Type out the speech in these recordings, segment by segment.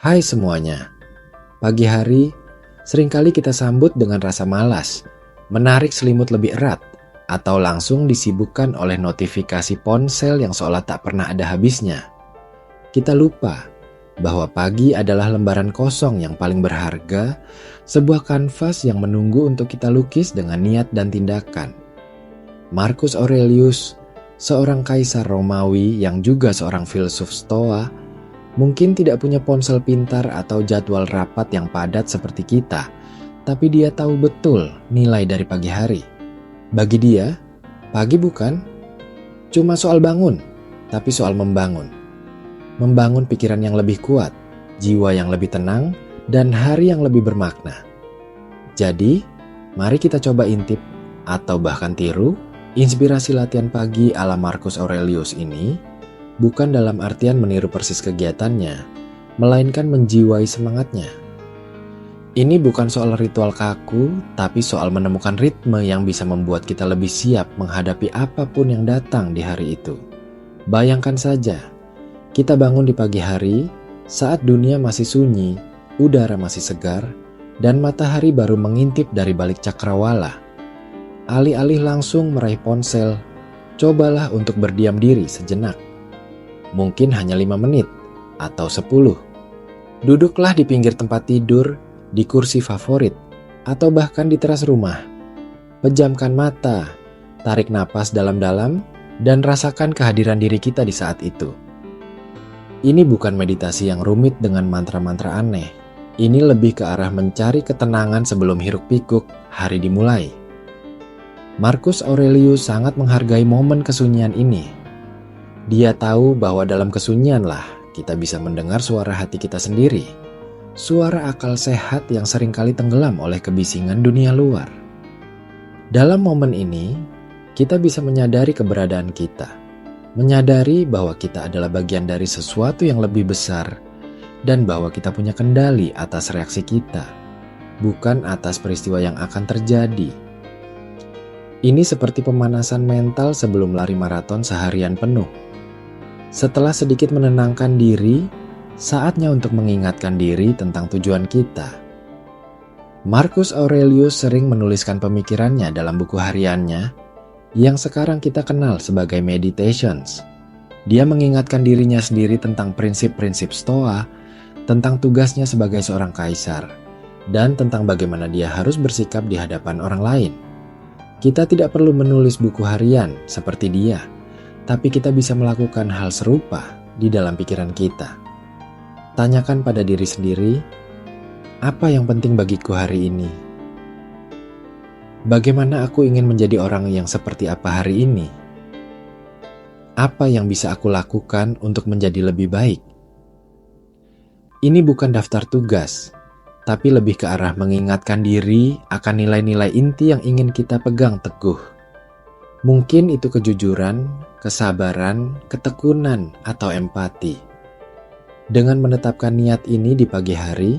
Hai semuanya, pagi hari seringkali kita sambut dengan rasa malas, menarik selimut lebih erat, atau langsung disibukkan oleh notifikasi ponsel yang seolah tak pernah ada habisnya. Kita lupa bahwa pagi adalah lembaran kosong yang paling berharga, sebuah kanvas yang menunggu untuk kita lukis dengan niat dan tindakan. Marcus Aurelius, seorang kaisar Romawi yang juga seorang filsuf Stoa, mungkin tidak punya ponsel pintar atau jadwal rapat yang padat seperti kita, tapi dia tahu betul nilai dari pagi hari. Bagi dia, pagi bukan cuma soal bangun, tapi soal membangun. Membangun pikiran yang lebih kuat, jiwa yang lebih tenang, dan hari yang lebih bermakna. Jadi, mari kita coba intip atau bahkan tiru inspirasi latihan pagi ala Marcus Aurelius ini, bukan dalam artian meniru persis kegiatannya, melainkan menjiwai semangatnya. Ini bukan soal ritual kaku, tapi soal menemukan ritme yang bisa membuat kita lebih siap menghadapi apapun yang datang di hari itu. Bayangkan saja, kita bangun di pagi hari saat dunia masih sunyi, udara masih segar, dan matahari baru mengintip dari balik cakrawala. Alih-alih langsung meraih ponsel, cobalah untuk berdiam diri sejenak. Mungkin hanya 5 menit atau 10. Duduklah di pinggir tempat tidur, di kursi favorit, atau bahkan di teras rumah. Pejamkan mata, tarik napas dalam-dalam, dan rasakan kehadiran diri kita di saat itu. Ini bukan meditasi yang rumit dengan mantra-mantra aneh. Ini lebih ke arah mencari ketenangan sebelum hiruk-pikuk hari dimulai. Marcus Aurelius sangat menghargai momen kesunyian ini. Dia tahu bahwa dalam kesunyianlah kita bisa mendengar suara hati kita sendiri, suara akal sehat yang seringkali tenggelam oleh kebisingan dunia luar. Dalam momen ini, kita bisa menyadari keberadaan kita, menyadari bahwa kita adalah bagian dari sesuatu yang lebih besar, dan bahwa kita punya kendali atas reaksi kita, bukan atas peristiwa yang akan terjadi. Ini seperti pemanasan mental sebelum lari maraton seharian penuh. Setelah sedikit menenangkan diri, saatnya untuk mengingatkan diri tentang tujuan kita. Marcus Aurelius sering menuliskan pemikirannya dalam buku hariannya yang sekarang kita kenal sebagai Meditations. Dia mengingatkan dirinya sendiri tentang prinsip-prinsip Stoa, tentang tugasnya sebagai seorang kaisar, dan tentang bagaimana dia harus bersikap di hadapan orang lain. Kita tidak perlu menulis buku harian seperti dia, tapi kita bisa melakukan hal serupa di dalam pikiran kita. Tanyakan pada diri sendiri, apa yang penting bagiku hari ini? Bagaimana aku ingin menjadi orang yang seperti apa hari ini? Apa yang bisa aku lakukan untuk menjadi lebih baik? Ini bukan daftar tugas, tapi lebih ke arah mengingatkan diri akan nilai-nilai inti yang ingin kita pegang teguh. Mungkin itu kejujuran, kesabaran, ketekunan, atau empati. Dengan menetapkan niat ini di pagi hari,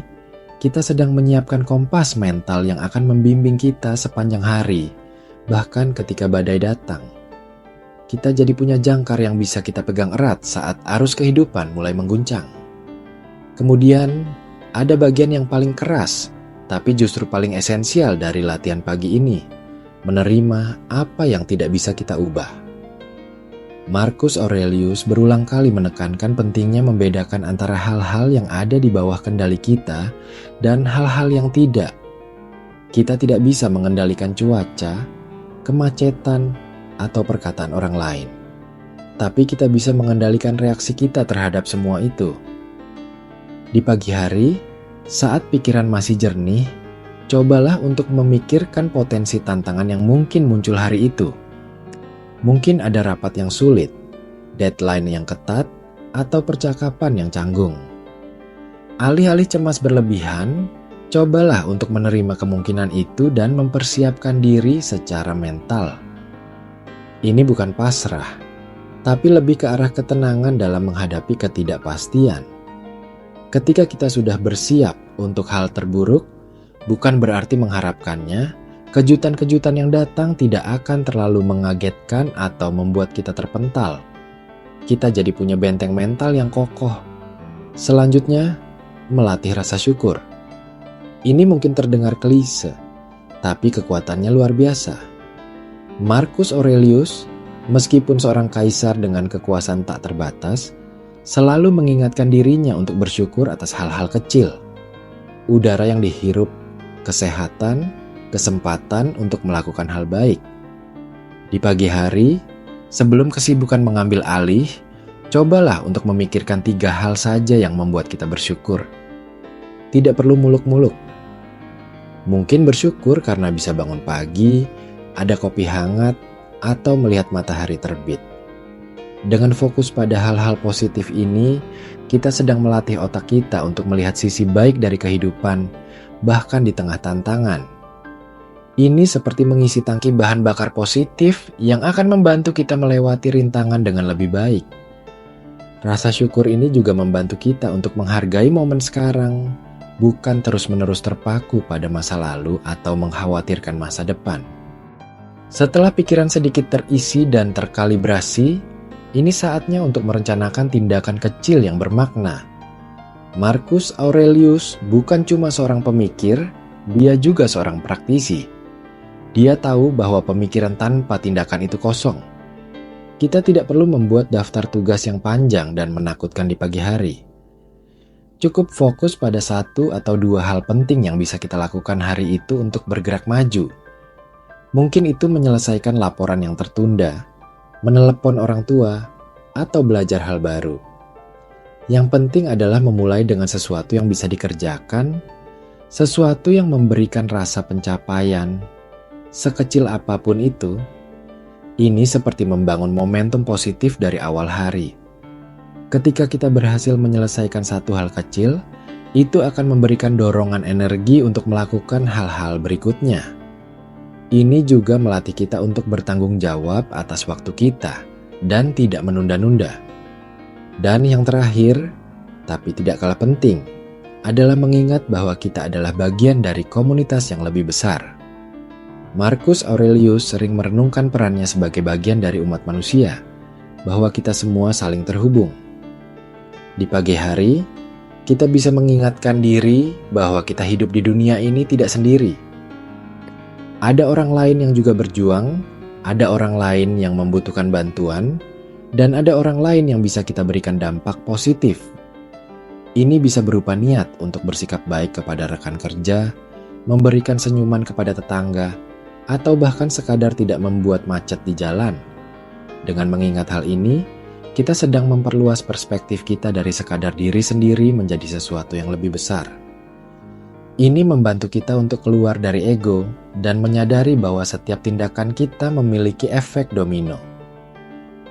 kita sedang menyiapkan kompas mental yang akan membimbing kita sepanjang hari, bahkan ketika badai datang. Kita jadi punya jangkar yang bisa kita pegang erat saat arus kehidupan mulai mengguncang. Kemudian, ada bagian yang paling keras, tapi justru paling esensial dari latihan pagi ini, menerima apa yang tidak bisa kita ubah. Marcus Aurelius berulang kali menekankan pentingnya membedakan antara hal-hal yang ada di bawah kendali kita dan hal-hal yang tidak. Kita tidak bisa mengendalikan cuaca, kemacetan, atau perkataan orang lain. Tapi kita bisa mengendalikan reaksi kita terhadap semua itu. Di pagi hari, saat pikiran masih jernih, cobalah untuk memikirkan potensi tantangan yang mungkin muncul hari itu. Mungkin ada rapat yang sulit, deadline yang ketat, atau percakapan yang canggung. Alih-alih cemas berlebihan, cobalah untuk menerima kemungkinan itu dan mempersiapkan diri secara mental. Ini bukan pasrah, tapi lebih ke arah ketenangan dalam menghadapi ketidakpastian. Ketika kita sudah bersiap untuk hal terburuk, bukan berarti mengharapkannya, kejutan-kejutan yang datang tidak akan terlalu mengagetkan atau membuat kita terpental. Kita jadi punya benteng mental yang kokoh. Selanjutnya, melatih rasa syukur. Ini mungkin terdengar klise, tapi kekuatannya luar biasa. Marcus Aurelius, meskipun seorang kaisar dengan kekuasaan tak terbatas, selalu mengingatkan dirinya untuk bersyukur atas hal-hal kecil. Udara yang dihirup, kesehatan, kesempatan untuk melakukan hal baik. Di pagi hari, sebelum kesibukan mengambil alih, cobalah untuk memikirkan 3 hal saja yang membuat kita bersyukur. Tidak perlu muluk-muluk. Mungkin bersyukur karena bisa bangun pagi, ada kopi hangat, atau melihat matahari terbit. Dengan fokus pada hal-hal positif ini, kita sedang melatih otak kita untuk melihat sisi baik dari kehidupan, bahkan di tengah tantangan. Ini seperti mengisi tangki bahan bakar positif yang akan membantu kita melewati rintangan dengan lebih baik. Rasa syukur ini juga membantu kita untuk menghargai momen sekarang, bukan terus-menerus terpaku pada masa lalu atau mengkhawatirkan masa depan. Setelah pikiran sedikit terisi dan terkalibrasi, ini saatnya untuk merencanakan tindakan kecil yang bermakna. Marcus Aurelius bukan cuma seorang pemikir, dia juga seorang praktisi. Dia tahu bahwa pemikiran tanpa tindakan itu kosong. Kita tidak perlu membuat daftar tugas yang panjang dan menakutkan di pagi hari. Cukup fokus pada 1 atau 2 hal penting yang bisa kita lakukan hari itu untuk bergerak maju. Mungkin itu menyelesaikan laporan yang tertunda, menelepon orang tua, atau belajar hal baru. Yang penting adalah memulai dengan sesuatu yang bisa dikerjakan, sesuatu yang memberikan rasa pencapaian, sekecil apapun itu. Ini seperti membangun momentum positif dari awal hari. Ketika kita berhasil menyelesaikan satu hal kecil, itu akan memberikan dorongan energi untuk melakukan hal-hal berikutnya. Ini juga melatih kita untuk bertanggung jawab atas waktu kita dan tidak menunda-nunda. Dan yang terakhir, tapi tidak kalah penting, adalah mengingat bahwa kita adalah bagian dari komunitas yang lebih besar. Marcus Aurelius sering merenungkan perannya sebagai bagian dari umat manusia, bahwa kita semua saling terhubung. Di pagi hari, kita bisa mengingatkan diri bahwa kita hidup di dunia ini tidak sendiri. Ada orang lain yang juga berjuang, ada orang lain yang membutuhkan bantuan, dan ada orang lain yang bisa kita berikan dampak positif. Ini bisa berupa niat untuk bersikap baik kepada rekan kerja, memberikan senyuman kepada tetangga, atau bahkan sekadar tidak membuat macet di jalan. Dengan mengingat hal ini, kita sedang memperluas perspektif kita dari sekadar diri sendiri menjadi sesuatu yang lebih besar. Ini membantu kita untuk keluar dari ego dan menyadari bahwa setiap tindakan kita memiliki efek domino.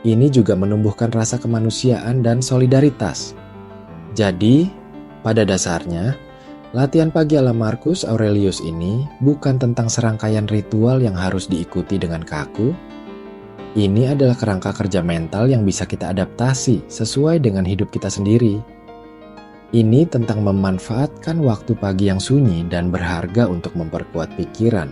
Ini juga menumbuhkan rasa kemanusiaan dan solidaritas. Jadi, pada dasarnya, latihan pagi ala Marcus Aurelius ini bukan tentang serangkaian ritual yang harus diikuti dengan kaku. Ini adalah kerangka kerja mental yang bisa kita adaptasi sesuai dengan hidup kita sendiri. Ini tentang memanfaatkan waktu pagi yang sunyi dan berharga untuk memperkuat pikiran,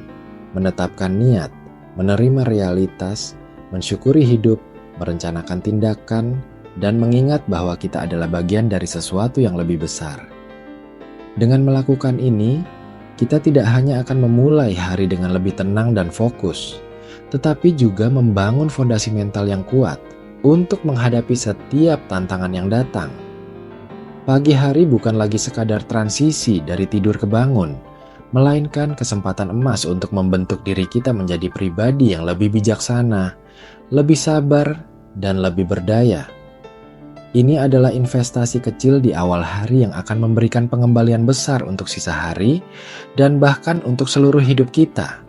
menetapkan niat, menerima realitas, mensyukuri hidup, merencanakan tindakan, dan mengingat bahwa kita adalah bagian dari sesuatu yang lebih besar. Dengan melakukan ini, kita tidak hanya akan memulai hari dengan lebih tenang dan fokus, tetapi juga membangun fondasi mental yang kuat untuk menghadapi setiap tantangan yang datang. Pagi hari bukan lagi sekadar transisi dari tidur ke bangun, melainkan kesempatan emas untuk membentuk diri kita menjadi pribadi yang lebih bijaksana, lebih sabar, dan lebih berdaya. Ini adalah investasi kecil di awal hari yang akan memberikan pengembalian besar untuk sisa hari dan bahkan untuk seluruh hidup kita.